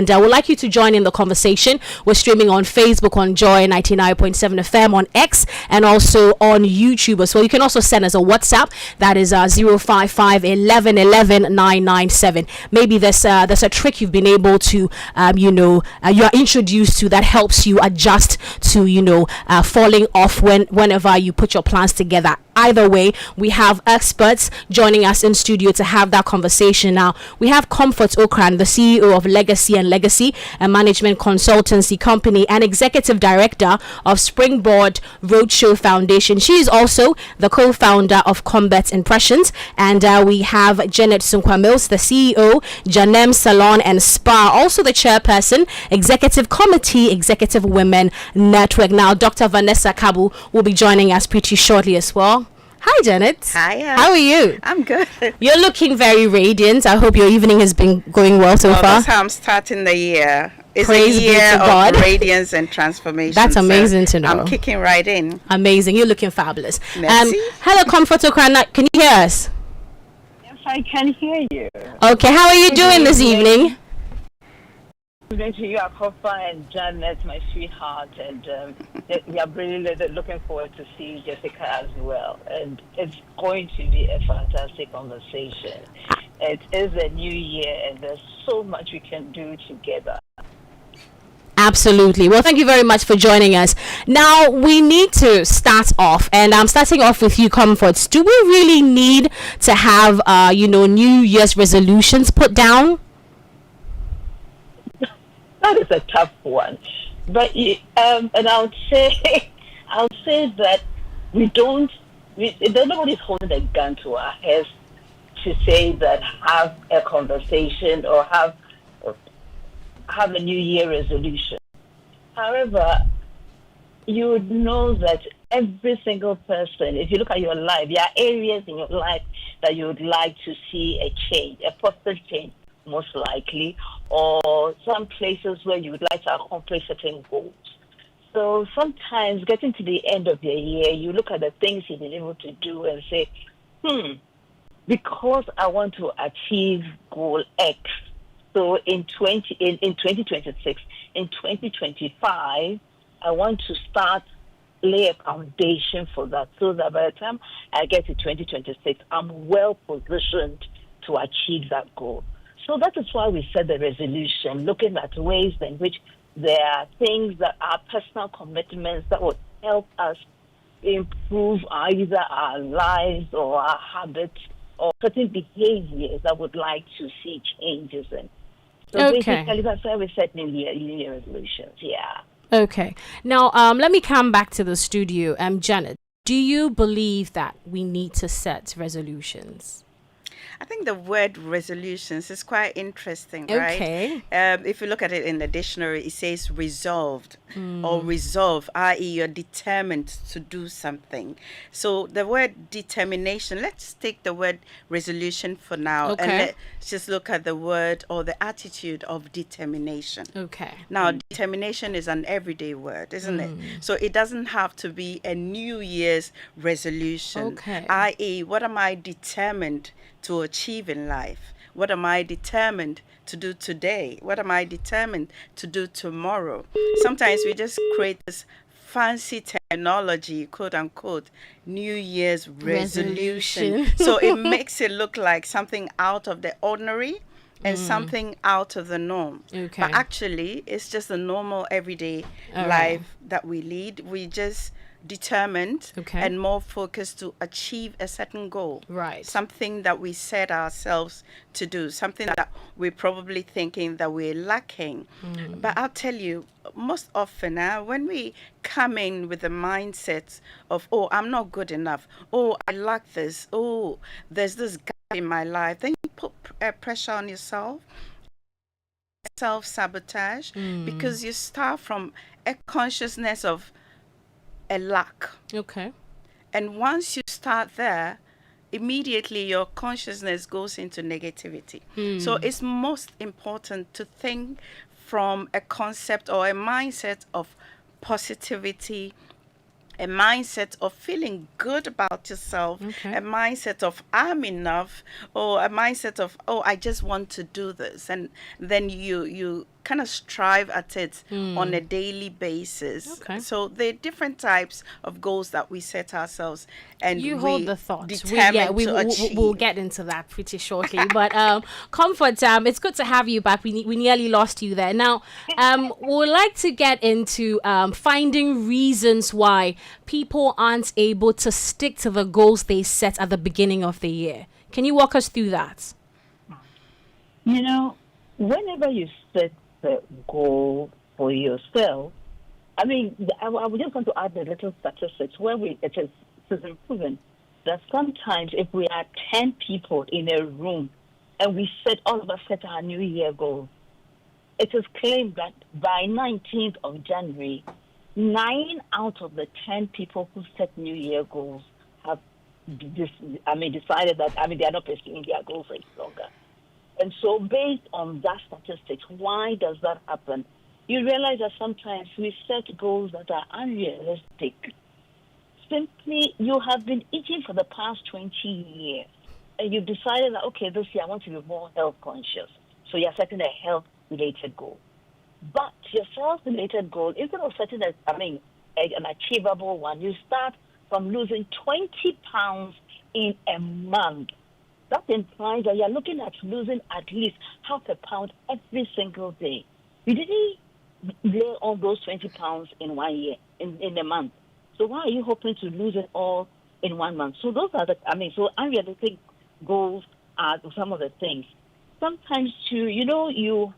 And I would like you to join in the conversation. We're streaming on Facebook on Joy 99.7 FM, on X, and also on YouTube as well. You can also send us a WhatsApp. That is 055 11 11 997. Maybe there's a trick you've been able to, you are introduced to that helps you adjust to, falling off whenever you put your plans together. Either way, we have experts joining us in studio to have that conversation. Now, we have Comfort Okran, the CEO of Legacy and Legacy, a management consultancy company, and executive director of Springboard Roadshow Foundation. She is also the co-founder of Combat Impressions. And we have Janet Sunkwa-Mills, the CEO, Janem Salon and Spa, also the chairperson, Executive Committee, Executive Women Network. Now, Dr. Mensah-Kabu will be joining us pretty shortly as well. Hi, Janet. Hi. How are you? I'm good. You're looking very radiant. I hope your evening has been going well so far. That's how I'm starting the year. It's Praise a year of radiance and transformation. That's amazing to know. I'm kicking right in. Amazing. You're looking fabulous. Merci. Hello, Comfort Okran. Can you hear us? Yes, I can hear you. Okay. How are you doing this evening? Good evening to you, aKorfa, and Janet, my sweetheart, and we are really looking forward to see Jessica as well. And it's going to be a fantastic conversation. It is a new year, and there's so much we can do together. Absolutely. Well, thank you very much for joining us. Now, we need to start off, and I'm starting off with you, Comforts. Do we really need to have, New Year's resolutions put down? That is a tough one, but and I'll say that nobody's holding a gun to our heads to say that have a conversation or have a New Year resolution. However, you would know that every single person, if you look at your life, there are areas in your life that you would like to see a change, a positive change, most likely, or some places where you would like to accomplish certain goals. So sometimes getting to the end of the year, you look at the things you've been able to do and say, because I want to achieve goal X, so in 2026, in 2025, I want to lay a foundation for that, so that by the time I get to 2026, I'm well positioned to achieve that goal. So that is why we set the resolution, looking at ways in which there are things that are personal commitments that would help us improve either our lives or our habits or certain behaviors that would like to see changes in. So basically, that's why we set New Year resolutions. Yeah. Okay. Now, let me come back to the studio. Janet, do you believe that we need to set resolutions? I think the word resolutions is quite interesting, right? Okay. If you look at it in the dictionary, it says resolved or resolve, i.e. you're determined to do something. So the word determination, let's take the word resolution for now. Okay. And let's just look at the word or the attitude of determination. Okay. Now, determination is an everyday word, isn't it? So it doesn't have to be a New Year's resolution. Okay. I.e., what am I determined to achieve in life? What am I determined to do today? What am I determined to do tomorrow? Sometimes we just create this fancy terminology, quote unquote, New Year's resolution. So it makes it look like something out of the ordinary and something out of the norm. Okay. But actually, it's just a normal everyday life that we lead. We just determined and more focused to achieve a certain goal. Right. Something that we set ourselves to do, something that we're probably thinking that we're lacking. But I'll tell you, most often when we come in with the mindset of, oh, I'm not good enough, oh, I lack this, oh, there's this gap in my life, then you put pressure on yourself, self-sabotage, because you start from a consciousness of a lack. Okay. And once you start there, immediately your consciousness goes into negativity. So it's most important to think from a concept or a mindset of positivity, a mindset of feeling good about yourself, a mindset of I'm enough, or a mindset of, oh, I just want to do this. And then you kind of strive at it on a daily basis. Okay. So there are different types of goals that we set ourselves, and You we hold the thought. determined to achieve. We'll get into that pretty shortly. But Comfort, it's good to have you back. We nearly lost you there. Now, we'd like to get into finding reasons why people aren't able to stick to the goals they set at the beginning of the year. Can you walk us through that? Whenever you set the goal for yourself, I would just want to add a little statistics where it is proven that sometimes if we are 10 people in a room and all of us set our New Year goals, it is claimed that by 19th of January, 9 out of the 10 people who set New Year goals have decided that they are not pursuing their goals any longer. And so based on that statistics, why does that happen? You realize that sometimes we set goals that are unrealistic. Simply, you have been eating for the past 20 years, and you've decided that, okay, this year I want to be more health conscious. So you're setting a health-related goal. But your health-related goal, instead of setting an achievable one, you start from losing 20 pounds in a month. That implies that you're looking at losing at least half a pound every single day. You didn't lay on those 20 pounds in 1 year, in a month. So why are you hoping to lose it all in 1 month? So those are so unrealistic goals are some of the things. Sometimes too, you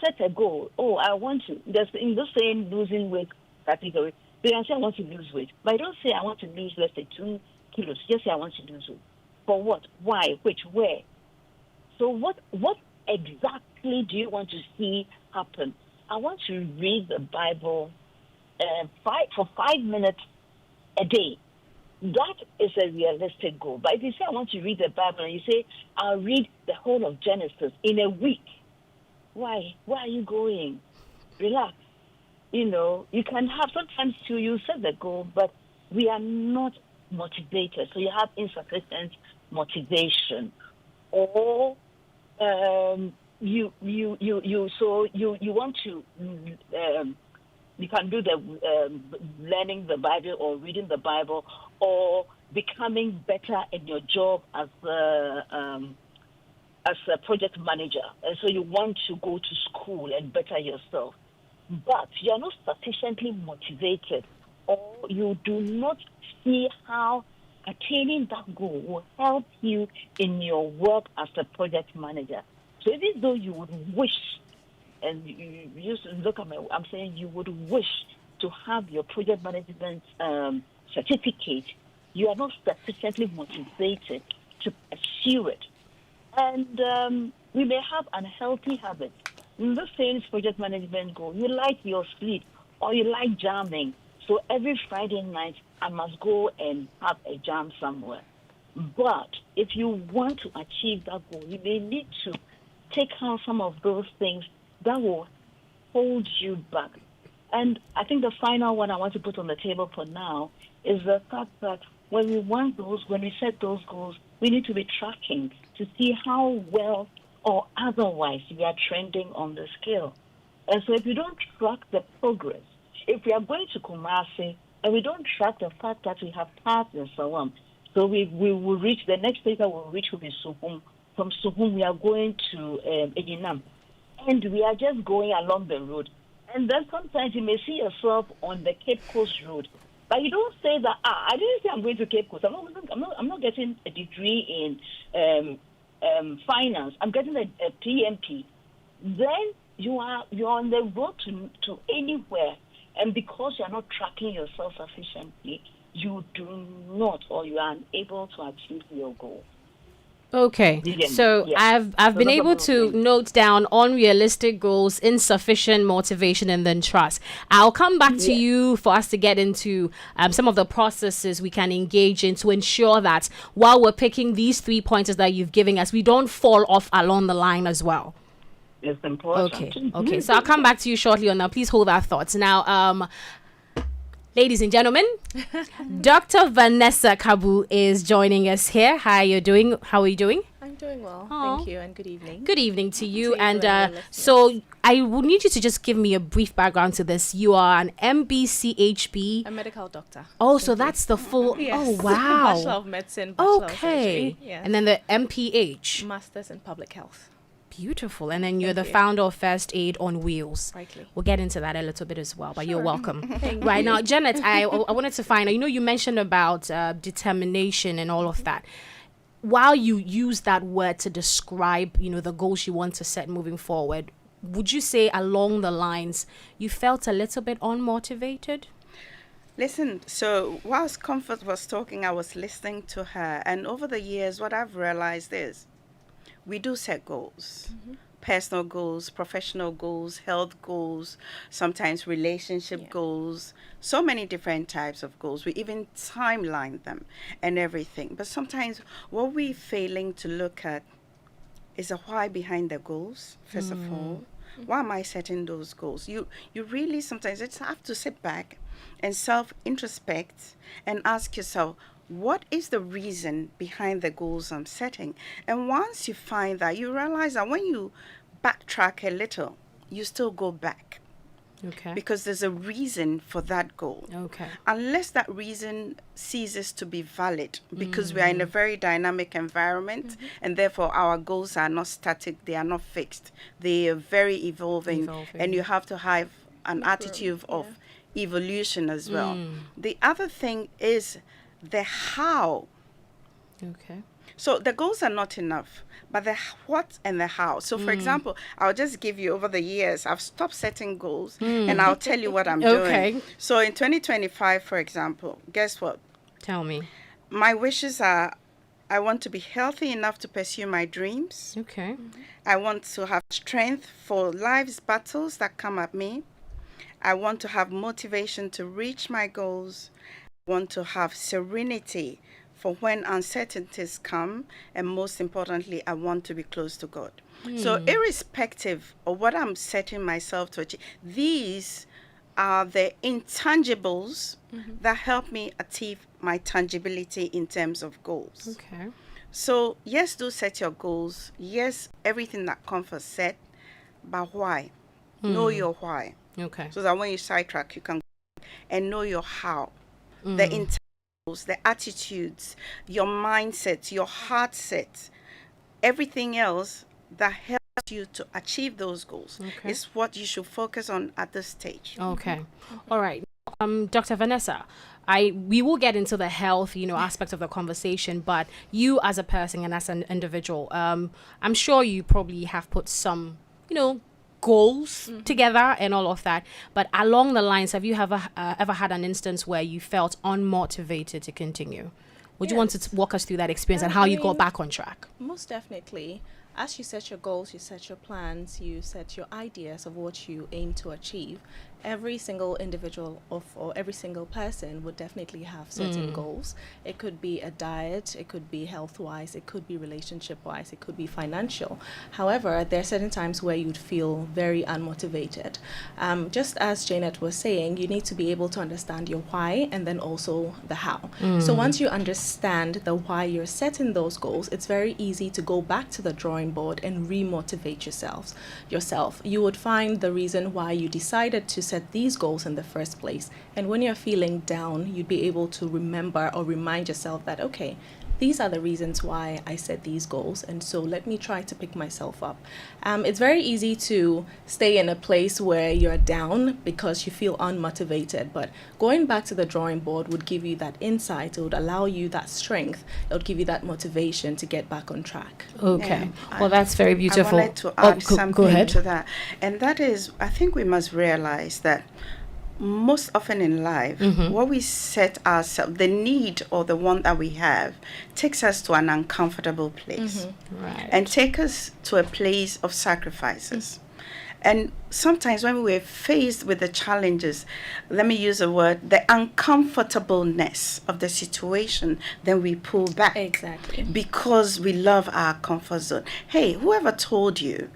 set a goal. Oh, I want to, in the same losing weight category, they can say I want to lose weight. But I don't say I want to lose, let's say, 2 kilos. Just say I want to lose weight. For what? Why? Which? Where? So what exactly do you want to see happen? I want to read the Bible for 5 minutes a day. That is a realistic goal. But if you say I want to read the Bible and you say I'll read the whole of Genesis in a week, why? Where are you going? Relax. You can have sometimes too. You set the goal, but we are not motivated. So you have insufficient motivation, or you want to you can do the learning the Bible or reading the Bible or becoming better in your job as a project manager, and so you want to go to school and better yourself, but you are not sufficiently motivated, or you do not see how attaining that goal will help you in your work as a project manager. So even though you would wish, and you used to look at I'm saying you would wish to have your project management certificate, you are not sufficiently motivated to pursue it. And we may have unhealthy habits. In the same project management goal, you like your sleep or you like jamming. So every Friday night, I must go and have a jam somewhere. But if you want to achieve that goal, you may need to take out some of those things that will hold you back. And I think the final one I want to put on the table for now is the fact that when we set those goals, we need to be tracking to see how well or otherwise we are trending on the scale. And so if you don't track the progress, if we are going to Kumasi and we don't track the fact that we have paths and so on, so we will reach, the next place that we'll reach will be Suhum. From Suhum, we are going to Edinam. And we are just going along the road. And then sometimes you may see yourself on the Cape Coast Road. But you don't say that, I didn't say I'm going to Cape Coast. I'm not getting a degree in finance. I'm getting a PMP. Then you're on the road to anywhere. And because you're not tracking yourself sufficiently, you do not, or you are unable to achieve your goal. Okay, so yeah. I've been able to note down unrealistic goals, insufficient motivation, and then trust. I'll come back to you for us to get into some of the processes we can engage in to ensure that while we're picking these 3 pointers that you've given us, we don't fall off along the line as well. It's important. Okay. So I'll come back to you shortly on that. Please hold our thoughts. Now, ladies and gentlemen, Dr. Mensah-Kabu is joining us here. How are you doing? I'm Doing well. Aw. Thank you, and good evening. Good evening to you. you And and your so I would need you to just give me a brief background to this. You are an MBCHB. A medical doctor. Oh, so that's the full. Yes. Oh, wow. Bachelor of Medicine, Bachelor of Okay. Surgery. Yes. And then the MPH. Masters in Public Health. Beautiful. And then you're Thank the you. founder of First Aid on Wheels. Rightly. We'll get into that a little bit as well, but you're welcome. Thank Right you. now, Janet, I wanted to find out, you mentioned about determination and all of that. While you use that word to describe, the goals you want to set moving forward, would you say along the lines you felt a little bit unmotivated? Listen, so whilst Comfort was talking, I was listening to her. And over the years, what I've realized is we do set goals. Personal goals, professional goals, health goals, sometimes relationship goals, so many different types of goals. We even timeline them and everything. But sometimes what we're failing to look at is the why behind the goals, first of all. Why am I setting those goals? You really sometimes just have to sit back and self-introspect and ask yourself, what is the reason behind the goals I'm setting? And once you find that, you realize that when you backtrack a little, you still go back. Okay. Because there's a reason for that goal. Okay. Unless that reason ceases to be valid, because we are in a very dynamic environment, and therefore our goals are not static, they are not fixed. They are very evolving. And you have to have an attitude of evolution as well. The other thing is the how. Okay. So the goals are not enough, but the what and the how. So for example, I'll just give you, over the years, I've stopped setting goals and I'll tell you what I'm doing. So in 2025, for example, guess what? Tell me. My wishes are, I want to be healthy enough to pursue my dreams. Okay. I want to have strength for life's battles that come at me. I want to have motivation to reach my goals. I want to have serenity for when uncertainties come, and most importantly, I want to be close to God. So irrespective of what I'm setting myself to achieve, these are the intangibles that help me achieve my tangibility in terms of goals. Okay. So yes, do set your goals. Yes, everything that Comfort said, but why? Know your why. Okay. So that when you sidetrack, you can and know your how. The intangibles, the attitudes, your mindset, your heart set, everything else that helps you to achieve those goals is what you should focus on at this stage. Okay. All right. Dr. Vanessa, we will get into the health, aspect of the conversation, but you as a person and as an individual, I'm sure you probably have put some, goals together and all of that. But along the lines, have you ever had an instance where you felt unmotivated to continue? Would you want to walk us through that experience and how you got back on track? Most definitely. As you set your goals, you set your plans, you set your ideas of what you aim to achieve. Every single individual or every single person would definitely have certain goals. It could be a diet, it could be health-wise, it could be relationship-wise, it could be financial. However, there are certain times where you'd feel very unmotivated. Just as Janet was saying, you need to be able to understand your why and then also the how. So once you understand the why you're setting those goals, it's very easy to go back to the drawing board and re-motivate yourself. You would find the reason why you decided to set these goals in the first place. And when you're feeling down, you'd be able to remember or remind yourself that, okay, these are the reasons why I set these goals, and so let me try to pick myself up. It's very easy to stay in a place where you're down because you feel unmotivated, but going back to the drawing board would give you that insight. It would allow you that strength. It would give you that motivation to get back on track. Okay. Well, that's very beautiful. I wanted to add something go ahead. to that. And that is, I think we must realize that most often in life, what we set ourselves, the need or the want that we have, takes us to an uncomfortable place. Right. And take us to a place of sacrifices. And sometimes when we're faced with the challenges, let me use a word, the uncomfortableness of the situation, then we pull back. Exactly. Because we love our comfort zone. Hey, whoever told you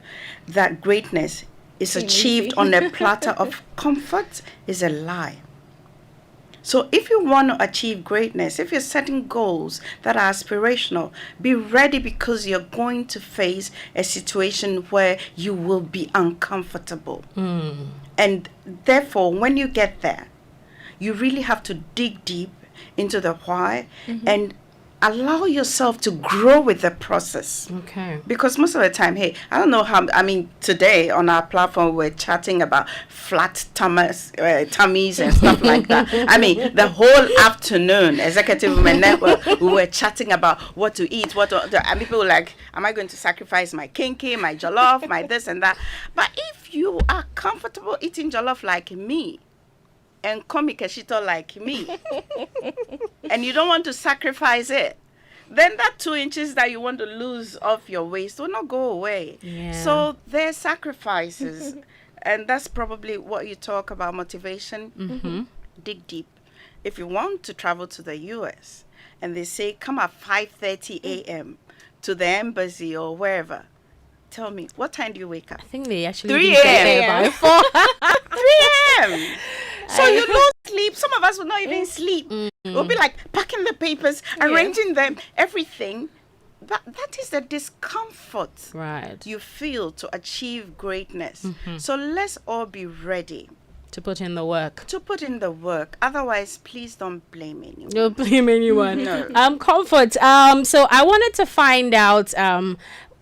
that greatness is achieved on a platter of comfort is a lie. So if you want to achieve greatness, if you're setting goals that are aspirational, be ready, because you're going to face a situation where you will be uncomfortable. And therefore, when you get there, you really have to dig deep into the why and allow yourself to grow with the process. Okay. Because most of the time, hey, I don't know how, I mean, today on our platform, we're chatting about flat tummies and stuff like that. I mean, the whole afternoon, Executive Women Network, we were chatting about what to eat, and people were like, am I going to sacrifice my kinky, my jollof, my this and that? But if you are comfortable eating jollof like me, and komikeshito like me, and you don't want to sacrifice it, then that 2 inches that you want to lose off your waist will not go away. Yeah. So there's sacrifices. And that's probably what you talk about, motivation. Dig deep. If you want to travel to the US and they say come at 5:30 a.m. to the embassy or wherever, tell me, what time do you wake up? I think they actually 3 get there a.m. by 4. 3 a.m. So you lose sleep. Some of us will not even sleep. We'll be like packing the papers, arranging them, everything. That is the discomfort Right. you feel to achieve greatness. So let's all be ready To put in the work. to put in the work. Otherwise, please don't blame anyone. Don't blame anyone. No. Comfort. So I wanted to find out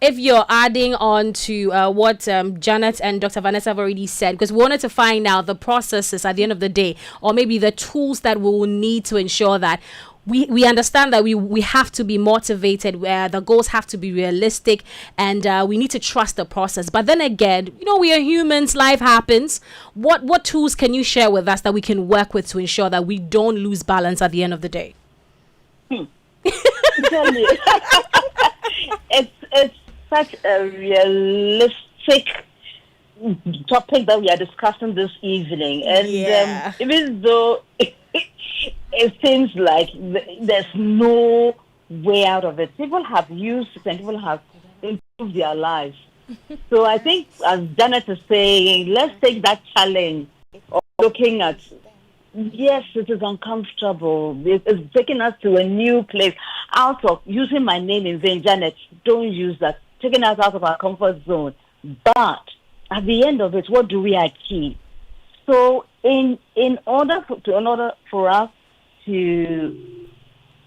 if you're adding on to what Janet and Dr. Vanessa have already said, because we wanted to find out the processes at the end of the day, or maybe the tools that we will need to ensure that we understand that we have to be motivated, where the goals have to be realistic, and we need to trust the process. But then again, we are humans, life happens. What tools can you share with us that we can work with to ensure that we don't lose balance at the end of the day? Tell you, it's such a realistic topic that we are discussing this evening, and even though it seems like there's no way out of it, people have used it and people have improved their lives. So I think, as Janet is saying, let's take that challenge of looking at, yes, it is uncomfortable. It's taking us to a new place. Out of using my name in vain, Janet, don't use that. Taking us out of our comfort zone. But at the end of it, what do we achieve? So in order for us to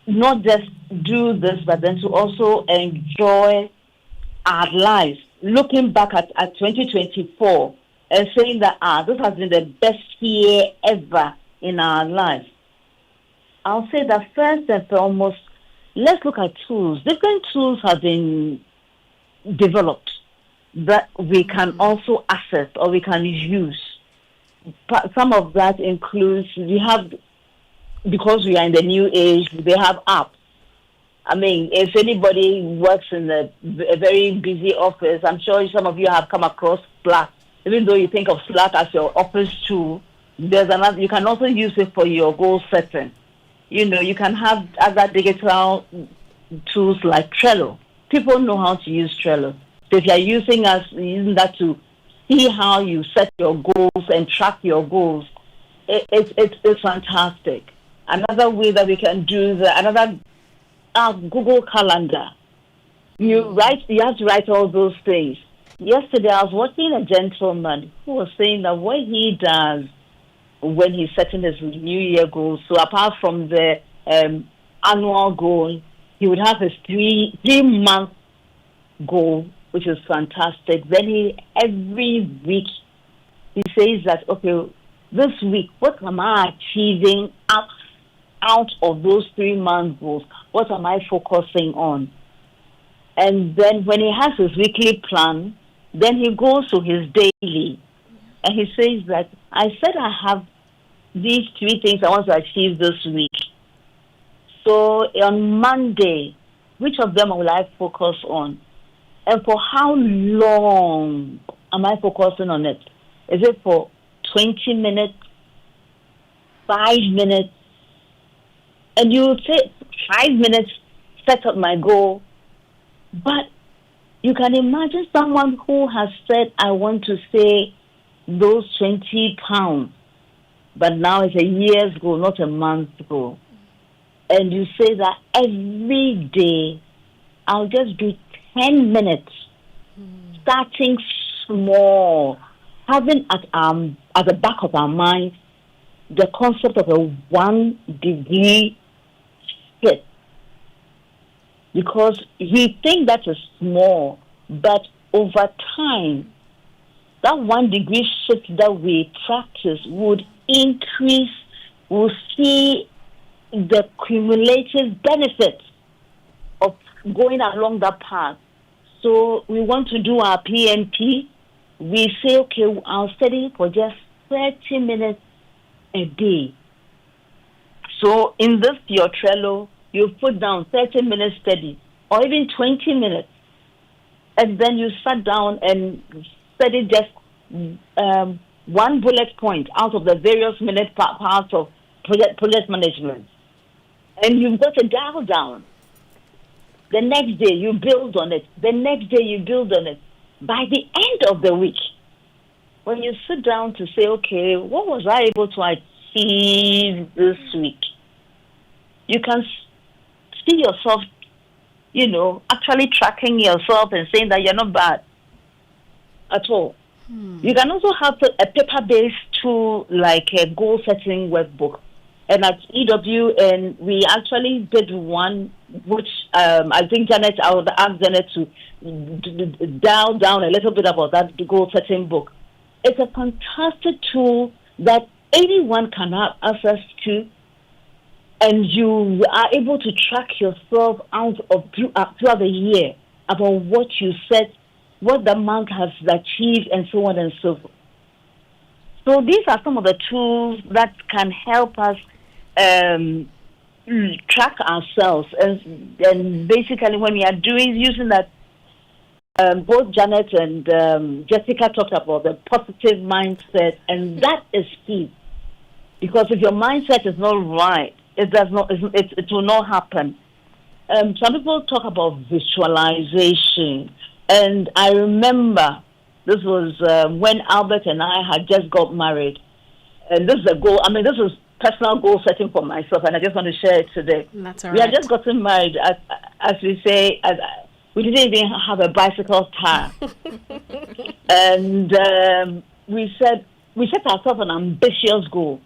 not just do this, but then to also enjoy our lives, looking back at 2024 and saying that this has been the best year ever in our lives, I'll say that first and foremost, let's look at tools. Different tools have been developed that we can also access or we can use. Some of that includes, because we are in the new age, they have apps. I mean, if anybody works in a very busy office, I'm sure some of you have come across Slack. Even though you think of Slack as your office tool, there's another. You can also use it for your goal setting. You can have other digital tools like Trello. People know how to use Trello. So if you're using that to see how you set your goals and track your goals, it's fantastic. Another way that we can do Google Calendar. You have to write all those things. Yesterday, I was watching a gentleman who was saying that what he does when he's setting his New Year goals, so apart from the annual goal, he would have his 3-month goal, which is fantastic. Then every week, he says that, okay, this week, what am I achieving out of those 3-month goals? What am I focusing on? And then when he has his weekly plan, then he goes to his daily. And he says that, I said I have these 3 things I want to achieve this week. So on Monday, which of them will I focus on? And for how long am I focusing on it? Is it for 20 minutes, 5 minutes? And you will say 5 minutes, set up my goal. But you can imagine someone who has said, I want to say those 20 pounds. but now it's a year's goal, not a month's goal. And you say that every day, I'll just do 10 minutes, starting small, having at the back of our mind the concept of a 1 degree shift. Because we think that is small, but over time, that 1 degree shift that we practice would increase, we'll see the cumulative benefits of going along that path. So we want to do our PMP. We say, okay, I'll study for just 30 minutes a day. So in this, your Trello, you put down 30 minutes study, or even 20 minutes. And then you sat down and study just one bullet point out of the various minute parts of project management. And you've got to dial down. The next day, you build on it. The next day, you build on it. By the end of the week, when you sit down to say, okay, what was I able to achieve this week? You can see yourself, actually tracking yourself and saying that you're not bad at all. You can also have a paper-based tool like a goal-setting workbook. And at EW, and we actually did one, which I think I would ask Janet to dial down a little bit about that goal-setting book. It's a fantastic tool that anyone can have access to, and you are able to track yourself throughout the year about what you set, what the month has achieved, and so on and so forth. So these are some of the tools that can help us track ourselves, and basically when we are using that, both Janet and Jessica talked about the positive mindset, and that is key, because if your mindset is not right, it will not happen. Some people talk about visualization, and I remember this was when Albert and I had just got married, and this is a goal. I mean, this is personal goal setting for myself, and I just want to share it today. That's all right. We had just gotten married, as we say, we didn't even have a bicycle tire. And we set ourselves an ambitious goal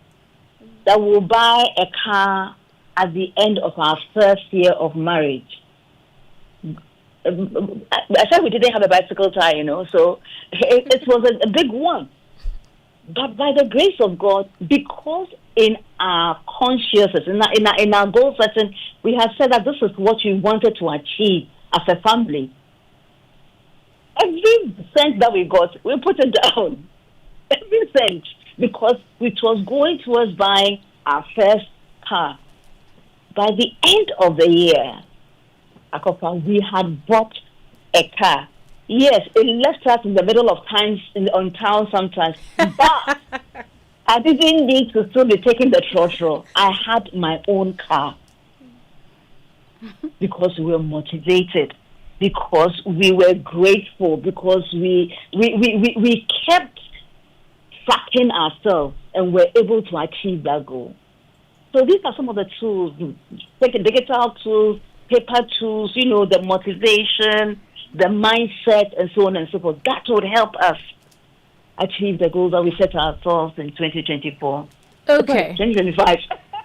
that we'll buy a car at the end of our first year of marriage. I said we didn't have a bicycle tire, so it was a big one. But by the grace of God, because in our consciousness, in our goal setting, we have said that this is what we wanted to achieve as a family. Every cent that we got, we put it down. Every cent, because it was going towards buying our first car. By the end of the year, aKorfa, we had bought a car. Yes, it left us in the middle of on town sometimes, but I didn't need to still be taking the throttle. I had my own car because we were motivated, because we were grateful, because we kept tracking ourselves and were able to achieve that goal. So these are some of the tools, digital tools, paper tools, the motivation, the mindset, and so on and so forth. That would help us achieve the goals that we set ourselves in 2024. Okay. 2025.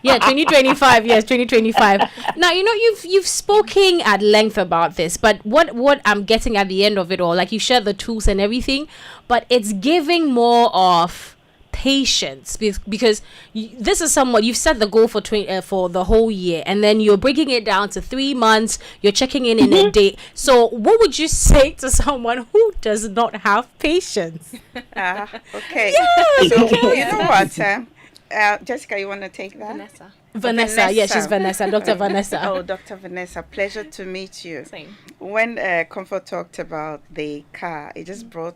Yeah, 2025. Yes, 2025. Now, you've spoken at length about this, but what I'm getting at the end of it all, like you shared the tools and everything, but it's giving more of patience, because this is somewhat, you've set the goal for the whole year, and then you're breaking it down to 3 months. You're checking in a day. So what would you say to someone who does not have patience? Okay. Yes, So okay. you know what, Jessica, you want to take that? Vanessa. Yes, she's Vanessa. Dr. Vanessa. Oh, Dr. Vanessa, pleasure to meet you. Same. When Comfort talked about the car, it just brought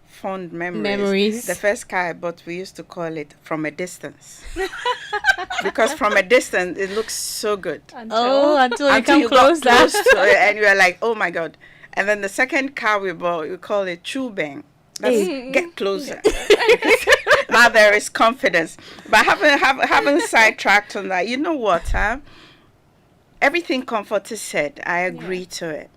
fond memories. The first car I bought, we used to call it From a Distance. Because from a distance, it looks so good. Until you come closer. Close to it, and you are like, oh my God. And then the second car we bought, we call it True Bang. That's get closer. My Now there is confidence. But haven't sidetracked on that. You know what, huh? Everything Comfort has said, I agree to it.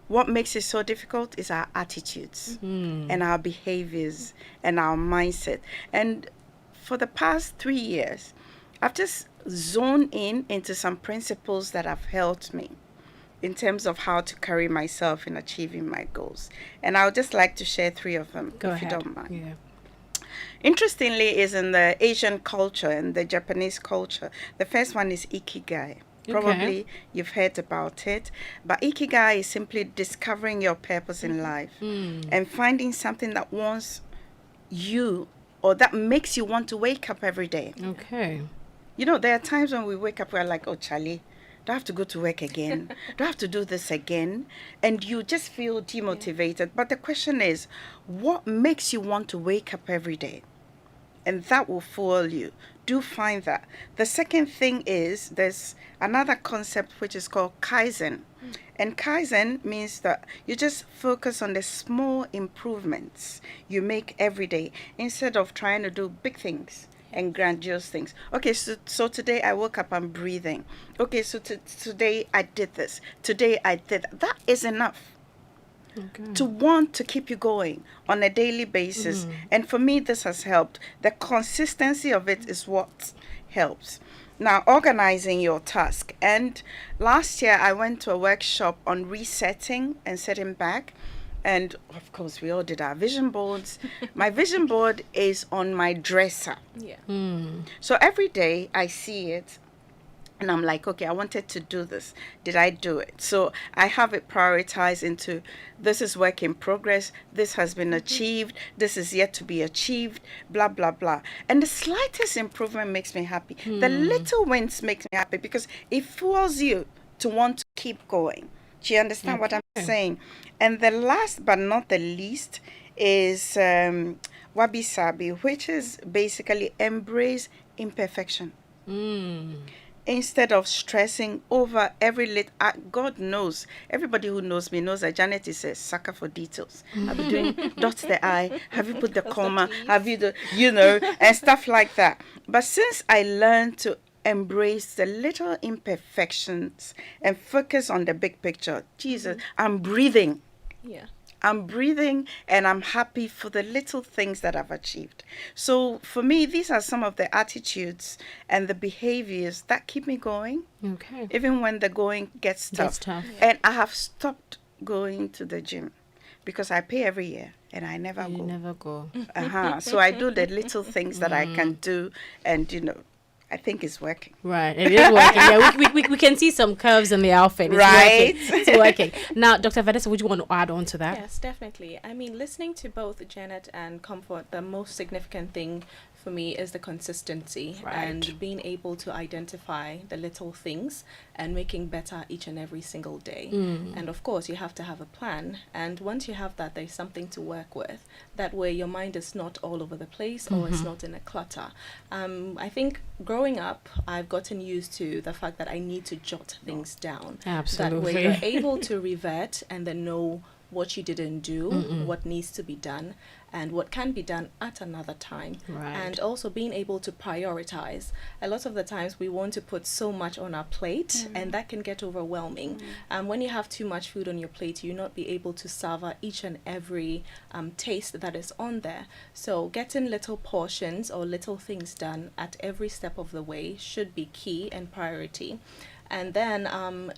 What makes it so difficult is our attitudes and our behaviors and our mindset. And for the past 3 years, I've just zoned into some principles that have helped me in terms of how to carry myself in achieving my goals. And I would just like to share 3 of them, if you don't mind. Yeah. Interestingly, is in the Asian culture and the Japanese culture. The first one is Ikigai. Probably you've heard about it. But Ikigai is simply discovering your purpose in life and finding something that wants you or that makes you want to wake up every day. Okay. You know, there are times when we wake up, we're like, oh, Charlie, do I have to go to work again? Do I have to do this again? And you just feel demotivated. But the question is, what makes you want to wake up every day? And that will fuel you. Do find that. The second thing is there's another concept which is called Kaizen. And Kaizen means that you just focus on the small improvements you make every day instead of trying to do big things and grandiose things. Okay, so today I woke up, I'm breathing. Okay, so today I did this. Today I did that. That is enough. Okay. To want to keep you going on a daily basis. And for me, this has helped. The consistency of it is what helps. Now, organizing your task. And last year, I went to a workshop on resetting and setting back. And of course, we all did our vision boards. My vision board is on my dresser. Yeah. So every day I see it. And I'm like, okay, I wanted to do this. Did I do it? So I have it prioritized into this is work in progress. This has been achieved. This is yet to be achieved, blah, blah, blah. And the slightest improvement makes me happy. The little wins make me happy because it fuels you to want to keep going. Do you understand what I'm saying? And the last but not the least is Wabi Sabi, which is basically embrace imperfection. Instead of stressing over every little, God knows, everybody who knows me knows that Janet is a sucker for details. Have you doing dot the I? Have you put the comma? Have you and stuff like that. But since I learned to embrace the little imperfections and focus on the big picture, Jesus, I'm breathing. Yeah. I'm breathing and I'm happy for the little things that I've achieved. So for me, these are some of the attitudes and the behaviors that keep me going. Okay. Even when the going gets tough. And I have stopped going to the gym because I pay every year and I never go. You never go. So I do the little things that I can do and, I think it's working. Right, it is working. Yeah, we can see some curves in the outfit. It's right. Working. It's working. Now, Dr. Vanessa, would you want to add on to that? Yes, definitely. I mean, listening to both Janet and Comfort, the most significant thing for me is the consistency and being able to identify the little things and making better each and every single day. And of course, you have to have a plan. And once you have that, there's something to work with. That way, your mind is not all over the place or it's not in a clutter. I think growing up, I've gotten used to the fact that I need to jot things down. Absolutely. That way, you're able to revert and then know what you didn't do, what needs to be done, and what can be done at another time. Right. And also being able to prioritize. A lot of the times we want to put so much on our plate and that can get overwhelming. When you have too much food on your plate, you'll not be able to savor each and every taste that is on there. So getting little portions or little things done at every step of the way should be key and priority. And then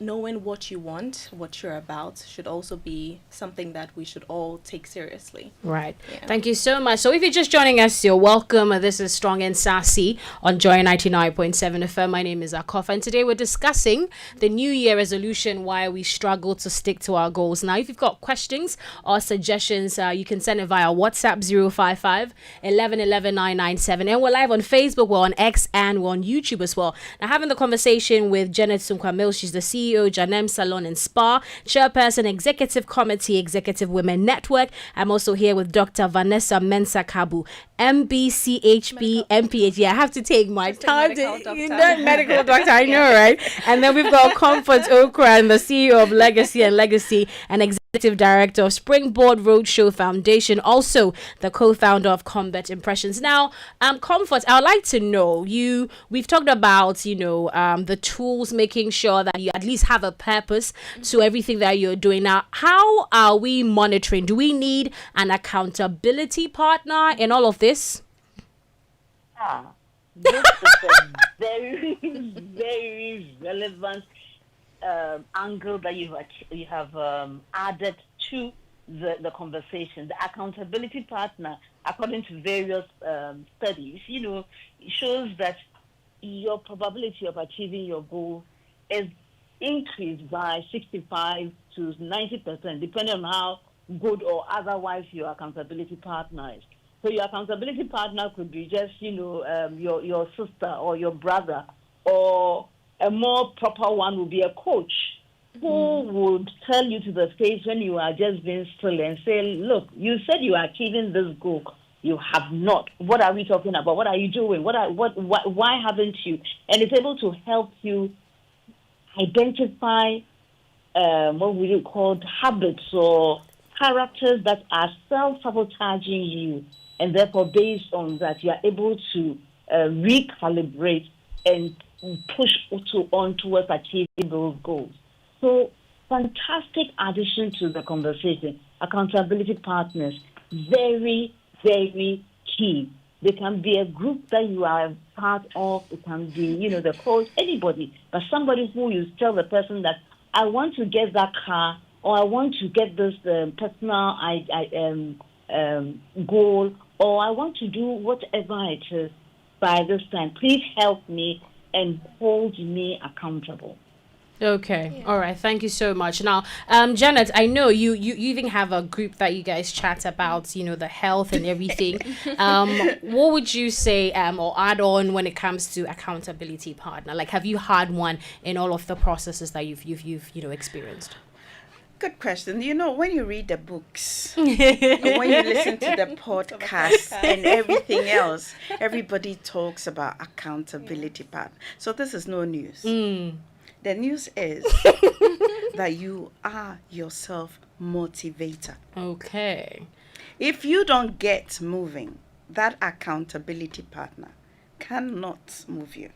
knowing what you want, what you're about, should also be something that we should all take seriously. Right. Yeah. Thank you so much. So if you're just joining us, you're welcome. This is Strong and Sassy on Joy 99.7 FM. My name is aKorfa, and today we're discussing the New Year resolution, why we struggle to stick to our goals. Now, if you've got questions or suggestions, you can send it via WhatsApp 055 11 11 997. And we're live on Facebook, we're on X, and we're on YouTube as well. Now, having the conversation with Janet Sunkwa-Mills. She's the CEO, Janem Salon and Spa, Chairperson, Executive Committee, Executive Women Network. I'm also here with Dr. Vanessa Mensah-Kabu, MBCHB, MPH. Yeah, I have to take my time. Medical doctor, I know, right? And then we've got Comfort Okra, and the CEO of Legacy and Executive Executive Director of Springboard Roadshow Foundation, also the co-founder of Combat Impressions. Now, Comfort, I would like to know we've talked about, the tools, making sure that you at least have a purpose to everything that you're doing. Now, how are we monitoring? Do we need an accountability partner in all of this? This is a very, very relevant angle that you have added to the conversation. The accountability partner, according to various studies, shows that your probability of achieving your goal is increased by 65 to 90%, depending on how good or otherwise your accountability partner is. So your accountability partner could be just, your sister or your brother, or a more proper one would be a coach who would tell you to the face when you are just being still and say, look, you said you are achieving this goal. You have not. What are we talking about? What are you doing? Why haven't you? And it's able to help you identify what we would call habits or characters that are self-sabotaging you. And therefore, based on that, you are able to recalibrate and push on towards achieving those goals. So, fantastic addition to the conversation. Accountability partners, very, very key. They can be a group that you are part of. It can be, the coach, anybody. But somebody who you tell the person that, I want to get that car, or I want to get this personal goal, or I want to do whatever it is by this time. Please help me and hold me accountable. Okay. Yeah. All right. Thank you so much. Now, Janet, I know you even have a group that you guys chat about, the health and everything. What would you say or add on when it comes to accountability partner? Like, have you had one in all of the processes that you've experienced? Good question. When you read the books, when you listen to the podcast and everything else, everybody talks about accountability partner. So this is no news. The news is that you are yourself motivator. Okay. If you don't get moving, that accountability partner cannot move you.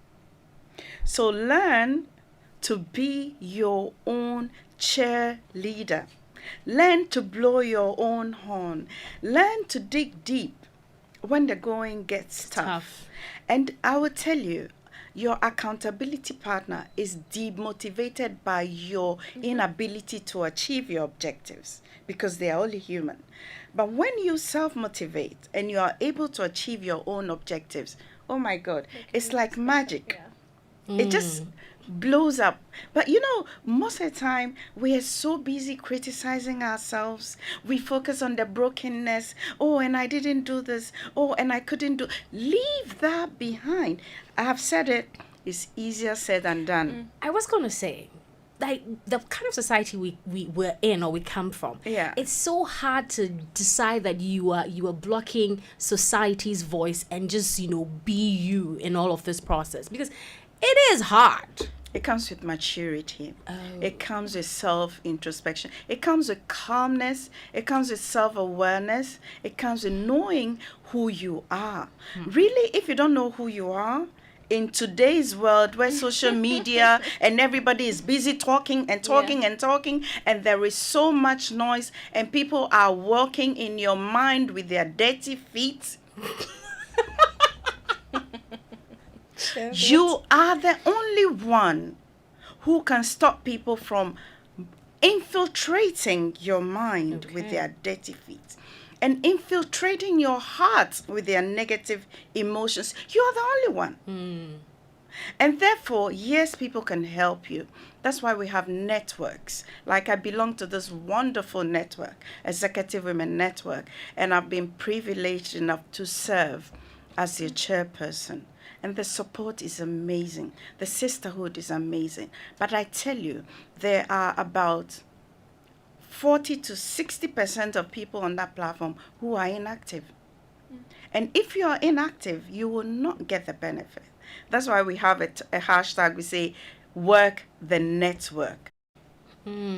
So learn to be your own cheerleader. Learn to blow your own horn. Learn to dig deep when the going gets tough. And I will tell you, your accountability partner is demotivated by your inability to achieve your objectives, because they are only human. But when you self-motivate and you are able to achieve your own objectives, oh my God, it's like magic. It just blows up. But most of the time we are so busy criticizing ourselves. We focus on the brokenness. Oh, and I didn't do this. Oh, and I couldn't do. Leave that behind. I have said it's easier said than done. I was gonna say, like, the kind of society we're in or we come from, it's so hard to decide that you are blocking society's voice and just be you in all of this process, because it is hard. It comes with maturity. It comes with self-introspection. It comes with calmness. It comes with self-awareness. It comes with knowing who you are. Really, if you don't know who you are, in today's world where social media and everybody is busy talking and talking and talking, and there is so much noise, and people are walking in your mind with their dirty feet, you are the only one who can stop people from infiltrating your mind with their dirty feet and infiltrating your heart with their negative emotions. You are the only one. And therefore, yes, people can help you. That's why we have networks. Like, I belong to this wonderful network, Executive Women Network, and I've been privileged enough to serve as their chairperson. And the support is amazing. The sisterhood is amazing. But I tell you, there are about 40 to 60% of people on that platform who are inactive. And if you are inactive, you will not get the benefit. That's why we have a hashtag. We say, work the network.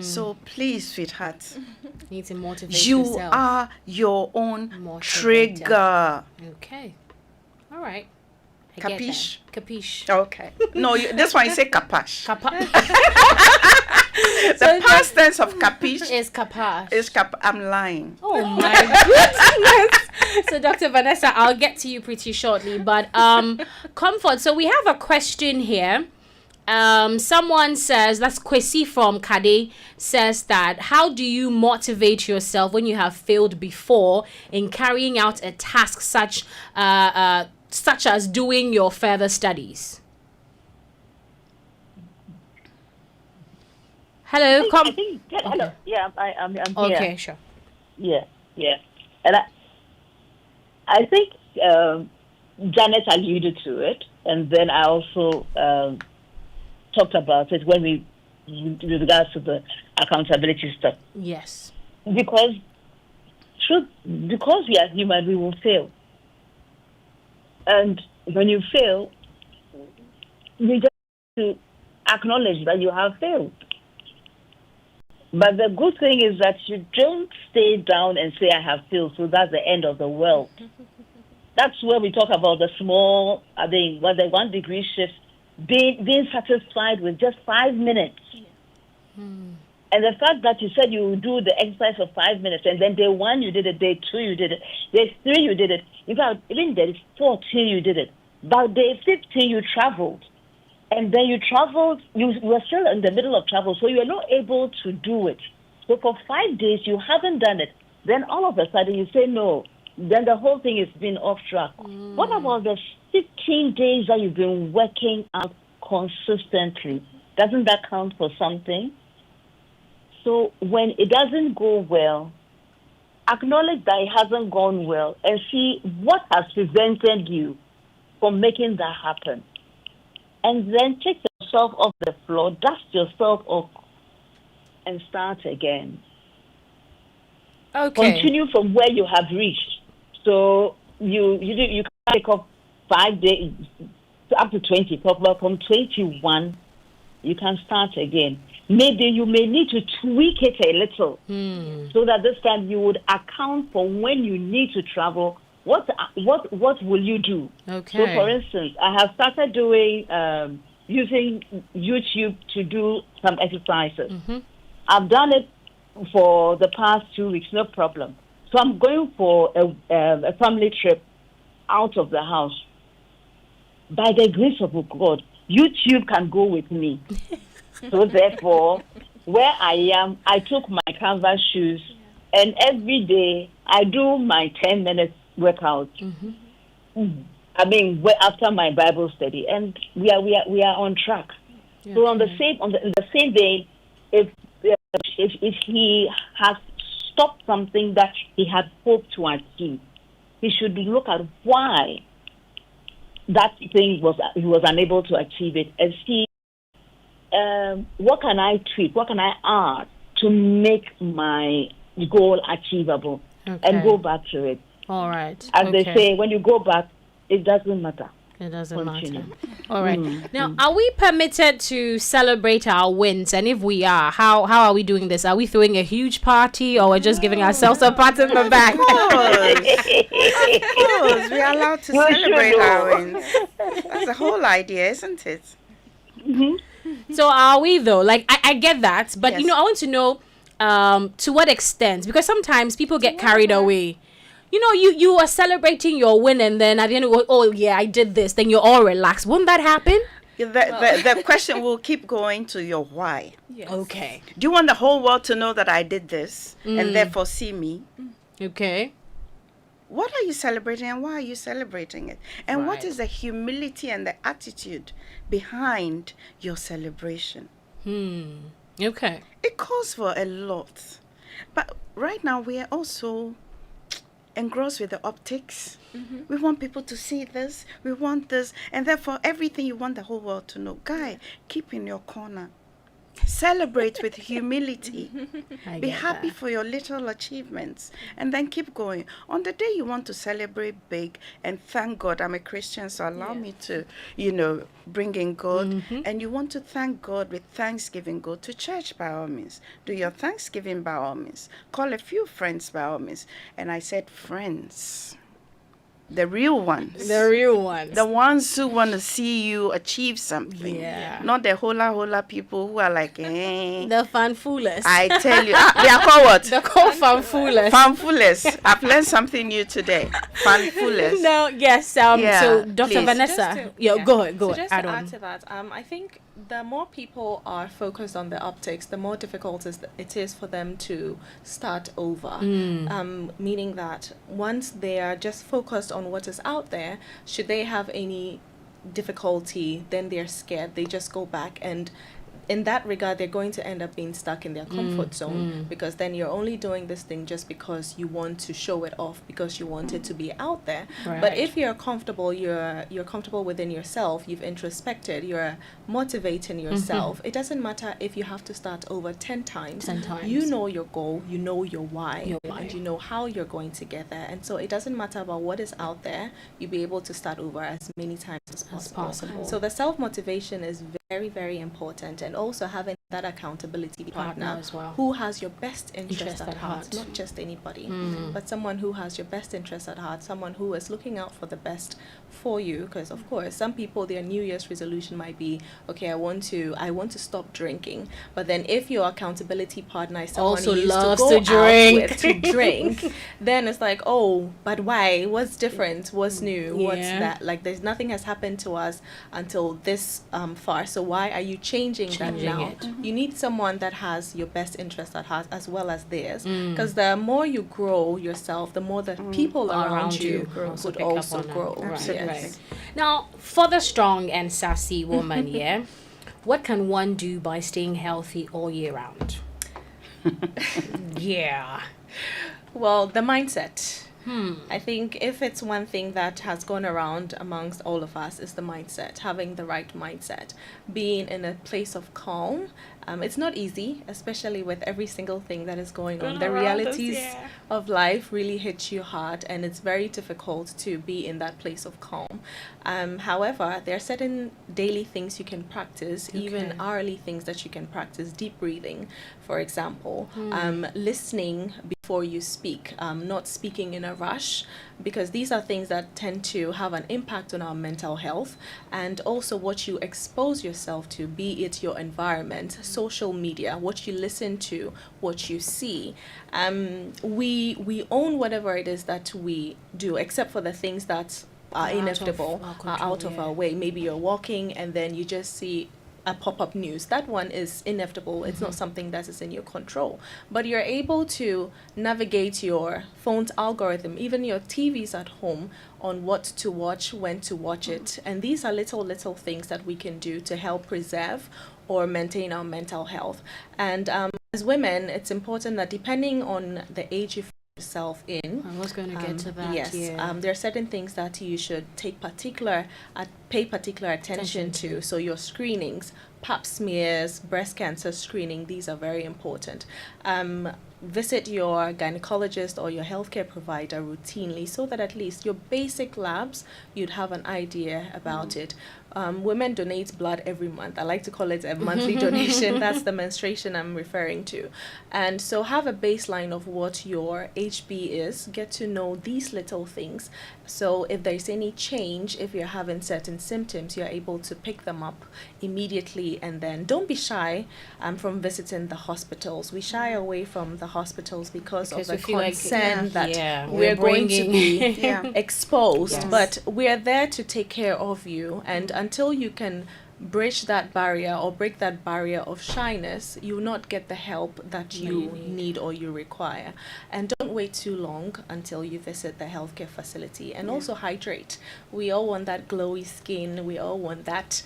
So please, sweetheart, Need to motivate you yourself. are your own Motivator. trigger. Okay. All right. I get Capiche? that. Capiche. Okay. No, this one you say capash. The So past tense of capiche is capache. is I'm lying. Oh my goodness. So Dr. Vanessa, I'll get to you pretty shortly, but comfort. So we have a question here. Someone says, that's Kwesi from Kade, says that how do you motivate yourself when you have failed before in carrying out a task such as doing your further studies? Hello, I think hello. Yeah, I'm here. Okay, sure. Yeah. And I think Janet alluded to it, and then I also talked about it when with regards to the accountability stuff. Yes. Because we are human, we will fail. And when you fail, you just have to acknowledge that you have failed. But the good thing is that you don't stay down and say, I have failed, so that's the end of the world. That's where we talk about the small, the 1 degree shift, being satisfied with just 5 minutes. And the fact that you said you do the exercise for 5 minutes, and then day 1 you did it, day 2 you did it, day 3 you did it, in fact, even day 14 you did it. By day 15 you traveled. And then you traveled, you were still in the middle of travel, so you were not able to do it. So for 5 days, you haven't done it. Then all of a sudden you say no. Then the whole thing is been off track. What about the 15 days that you've been working out consistently? Doesn't that count for something? So when it doesn't go well, acknowledge that it hasn't gone well and see what has prevented you from making that happen. And then take yourself off the floor, dust yourself off, and start again. Okay. Continue from where you have reached. So you can take off 5 days up to 20, but from 21 you can start again. Maybe you may need to tweak it a little so that this time you would account for when you need to travel. What will you do? Okay. So, for instance, I have started doing using YouTube to do some exercises. I've done it for the past 2 weeks, no problem. So I'm going for a family trip out of the house. By the grace of God, YouTube can go with me. So therefore, where I am, I took my canvas shoes, and every day I do my 10 minutes workout. I mean, after my Bible study, and we are on track. Yeah. So on the same day, if he has stopped something that he had hoped to achieve, he should look at why that thing he was unable to achieve it, and see what can I tweak, what can I add to make my goal achievable, and go back to it. All right. As they say, when you go back, it doesn't matter. It doesn't Continue. matter. All right. Now, are we permitted to celebrate our wins? And if we are, how are we doing this? Are we throwing a huge party, or we're just giving ourselves a pat on the back? Of course, we are allowed to celebrate our wins. That's the whole idea, isn't it? So are we though? Like I get that, but Yes. I want to know to what extent, because sometimes people get carried away. You are celebrating your win, and then at the end of it, oh yeah, I did this. Then you're all relaxed. Won't that happen? The question will keep going to your why. Yes. Okay. Do you want the whole world to know that I did this and therefore see me? Okay. What are you celebrating, and why are you celebrating it? And what Right. is the humility and the attitude behind your celebration? Okay. It calls for a lot. But right now we are also engrossed with the optics. We want people to see this. We want this. And therefore, everything you want the whole world to know. Guy, keep in your corner. Celebrate with humility. I Be get happy that. for your little achievements and then keep going. On the day you want to celebrate big and thank God, I'm a Christian, so allow Yeah. me to, bring in God. And you want to thank God with thanksgiving, go to church by all means. Do your thanksgiving by all means. Call a few friends by all means. And I said, friends. The real ones. The real ones. The ones who want to see you achieve something. Yeah. Not the hola people who are like, eh. The fanfullers. I tell you, they are called what? The called fanfullers. Fanfullers. I've learned something new today. Fanfullers. No, yes. Yeah, So, Dr. please. Vanessa, go ahead. So just Add to on. add to that, I think the more people are focused on the optics, the more difficult it is for them to start over. Meaning that once they are just focused on what is out there, should they have any difficulty, then they're scared. They just go back, and in that regard, they're going to end up being stuck in their comfort zone, because then you're only doing this thing just because you want to show it off, because you want it to be out there. Right. But if you're comfortable, you're comfortable within yourself, you've introspected, you're motivating yourself. It doesn't matter if you have to start over 10 times. 10 times. You know your goal, you know your why, Your why. and you know how you're going to get there. And so it doesn't matter about what is out there, you'll be able to start over as many times as possible. So the self-motivation is very, very important, and also having that accountability partner as well. who has your best interest Interest at at heart, heart. not just anybody, but someone who has your best interest at heart, someone who is looking out for the best for you. Because of course, some people, their New Year's resolution might be, okay, I want to stop drinking. But then if your accountability partner is someone Also who used loves to go to drink. out with to drink, then it's like, oh, but why? What's different? What's new? What's Yeah. that? Like, there's nothing has happened to us until this far. So why are you changing that now? it. You need someone that has your best interest at heart as well as theirs. Because the more you grow yourself, the more the people around you also would pick up also on it. grow. Right, Absolutely. Yes. Now, for the strong and sassy woman, yeah, what can one do by staying healthy all year round? Yeah. Well, the mindset. I think if it's one thing that has gone around amongst all of us is the mindset, having the right mindset, being in a place of calm. It's not easy, especially with every single thing that is going on. The realities of life really hit you hard, and it's very difficult to be in that place of calm. However, there are certain daily things you can practice, even hourly things that you can practice. Deep breathing, for example, listening before you speak, not speaking in a rush, because these are things that tend to have an impact on our mental health, and also what you expose yourself to, be it your environment, social media, what you listen to, what you see. We own whatever it is that we do, except for the things that are inevitable, are out of our way. Maybe you're walking and then you just see a pop-up news. That one is inevitable. It's not something that is in your control. But you're able to navigate your phone's algorithm, even your TVs at home, on what to watch, when to watch it. And these are little things that we can do to help preserve or maintain our mental health. And as women, it's important that depending on the age you find yourself in, I was going to get to that. yes, there are certain things that you should pay particular attention to. So your screenings, pap smears, breast cancer screening, these are very important. Visit your gynecologist or your healthcare provider routinely, so that at least your basic labs, you'd have an idea about it. Women donate blood every month. I like to call it a monthly donation. That's the menstruation I'm referring to. And so have a baseline of what your HB is. Get to know these little things. So if there's any change, if you're having certain symptoms, you're able to pick them up immediately. And then don't be shy from visiting the hospitals. We shy away from the hospitals because of the we feel like, concern that we're going to be Yeah. exposed. Yes. But we're there to take care of you. And until you can bridge that barrier or break that barrier of shyness, you will not get the help that you need or you require. And don't wait too long until you visit the healthcare facility. And also hydrate. We all want that glowy skin. We all want that,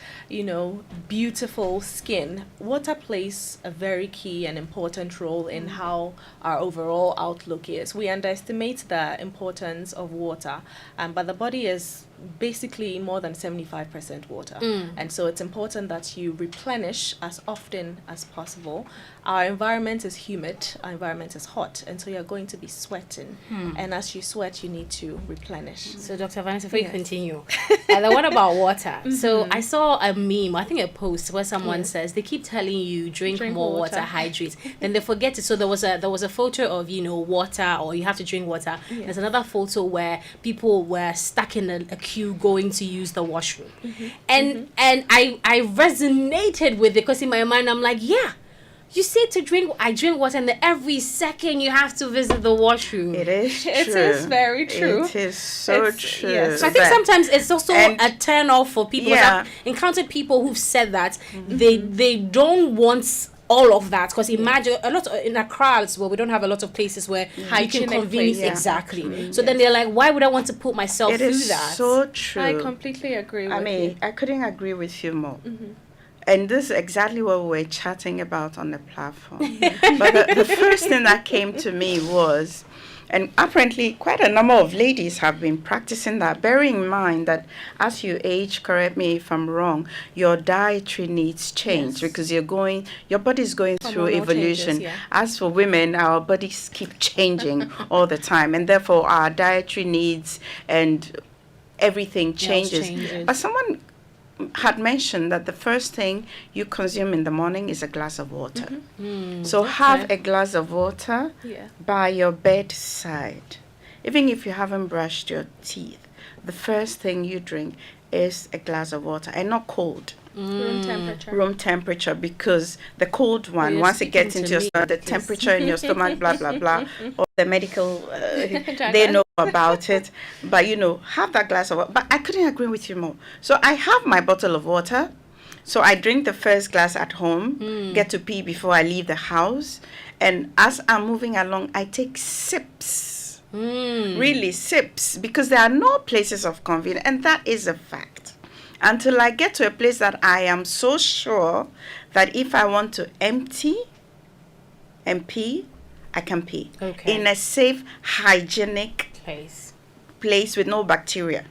beautiful skin. Water plays a very key and important role in how our overall outlook is. We underestimate the importance of water, but the body is basically more than 75% water. And so it's it's important that you replenish as often as possible. Our environment is humid, our environment is hot, and so you're going to be sweating. And as you sweat, you need to replenish. So, Dr. Vanessa, before you continue, and then what about water? So, I saw a meme, I think a post where someone says they keep telling you drink more water, hydrate, then they forget it. So there was a photo of water, or you have to drink water. There's another photo where people were stuck in a queue going to use the washroom, and I resonated with it, because in my mind I'm like, yeah. You say I drink water, and then every second you have to visit the washroom. It is true. It is very true. It is so true. Yes. So I think sometimes it's also a turn off for people. Yeah. I've encountered people who've said that they don't want all of that, because imagine a lot in Accra as well, we don't have a lot of places where you can convenience exactly. So then they're like, why would I want to put myself through that? So true. I completely agree with you. I couldn't agree with you more. And this is exactly what we were chatting about on the platform. But the first thing that came to me was, and apparently quite a number of ladies have been practicing that, bearing in mind that as you age, correct me if I'm wrong, your dietary needs change, because your body's going through evolution. Changes, As for women, our bodies keep changing all the time, and therefore our dietary needs and everything changes. But someone had mentioned that the first thing you consume in the morning is a glass of water. So have a glass of water by your bedside. Even if you haven't brushed your teeth, the first thing you drink is a glass of water, and not cold. Room temperature, because the cold one, once it gets into your stomach, the temperature in your stomach, blah blah blah, or the medical they know about it. But have that glass of water. But I couldn't agree with you more. So I have my bottle of water, so I drink the first glass at home, get to pee before I leave the house, and as I'm moving along, I take sips, really sips, because there are no places of convenience, and that is a fact. Until I get to a place that I am so sure that if I want to empty and pee, I can pee. In a safe, hygienic place with no bacteria.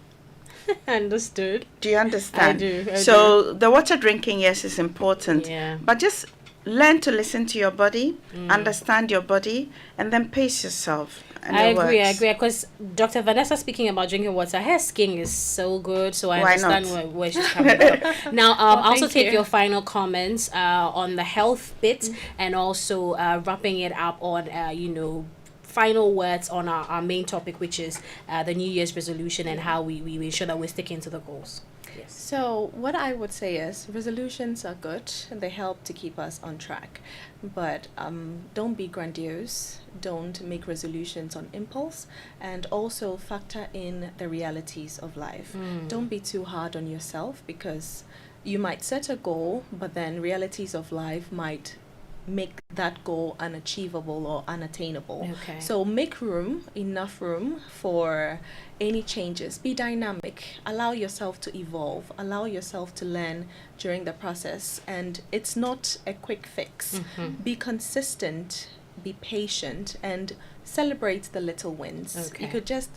Understood. Do you understand? I do. So the water drinking, yes, is important. But just learn to listen to your body, understand your body, and then pace yourself. I agree, because Dr. Vanessa speaking about drinking water, her skin is so good, so I understand where she's coming from. Now, also take your final comments on the health bit, and also wrapping it up on, final words on our main topic, which is the New Year's resolution and how we ensure that we're sticking to the goals. Yes. So what I would say is resolutions are good and they help to keep us on track, but don't be grandiose, don't make resolutions on impulse, and also factor in the realities of life. Don't be too hard on yourself, because you might set a goal, but then realities of life might make that goal unachievable or unattainable. So make enough room for any changes. Be dynamic, allow yourself to evolve, allow yourself to learn during the process, and it's not a quick fix. Be consistent, be patient, and celebrate the little wins. You could just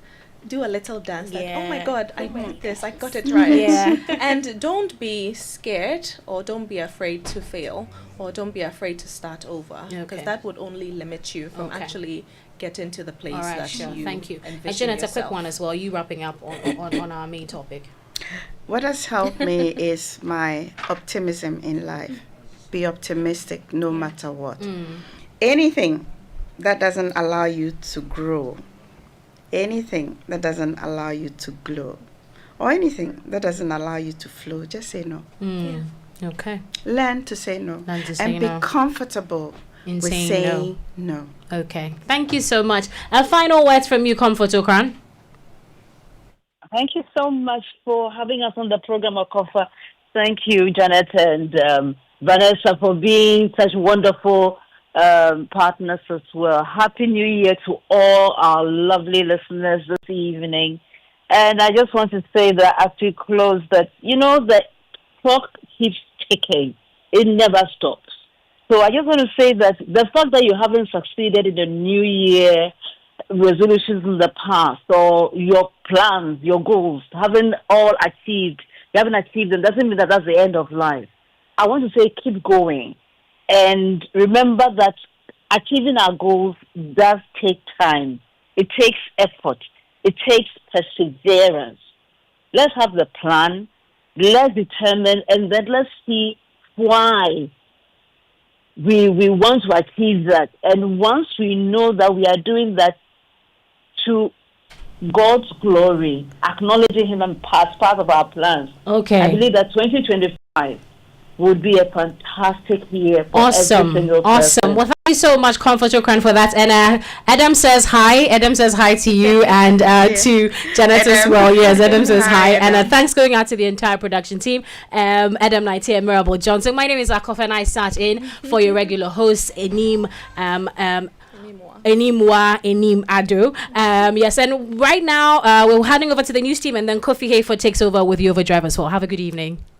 do a little dance like, oh my God, I did this, I got it right. And don't be scared, or don't be afraid to fail, or don't be afraid to start over, because that would only limit you from actually getting to the place you Thank you. And Janet, a quick one as well, you wrapping up on our main topic. What has helped me is my optimism in life. Be optimistic no matter what. Anything that doesn't allow you to grow, anything that doesn't allow you to glow, or anything that doesn't allow you to flow, just say no. Learn to say no. And be comfortable with saying no. Thank you so much. A final words from you, Comfort Okran. Thank you so much for having us on the program, aKorfa. Thank you, Janet and Vanessa, for being such wonderful partners as well. Happy New Year to all our lovely listeners this evening. And I just want to say that as we close, that the clock keeps ticking. It never stops. So I just want to say that the fact that you haven't succeeded in the New Year resolutions in the past, or your plans, your goals haven't all achieved you haven't achieved them, doesn't mean that that's the end of life. I want to say keep going. And remember that achieving our goals does take time. It takes effort. It takes perseverance. Let's have the plan. Let's determine, and then let's see why we want to achieve that. And once we know that we are doing that to God's glory, acknowledging Him and as part of our plans, I believe that 2025 would be a fantastic year for every single person. Well, thank you so much, Comfort Okran, for that. And Adam says hi. Adam says hi to you and to Janet as well. Yes, Adam says hi. And thanks going out to the entire production team. Adam Knight here, Mirabel Johnson. My name is aKorfa, and I sat in for your regular host, Enim Ado. Yes, and right now we're heading over to the news team, and then Kofi Hayford takes over with the Overdrive as well. Have a good evening.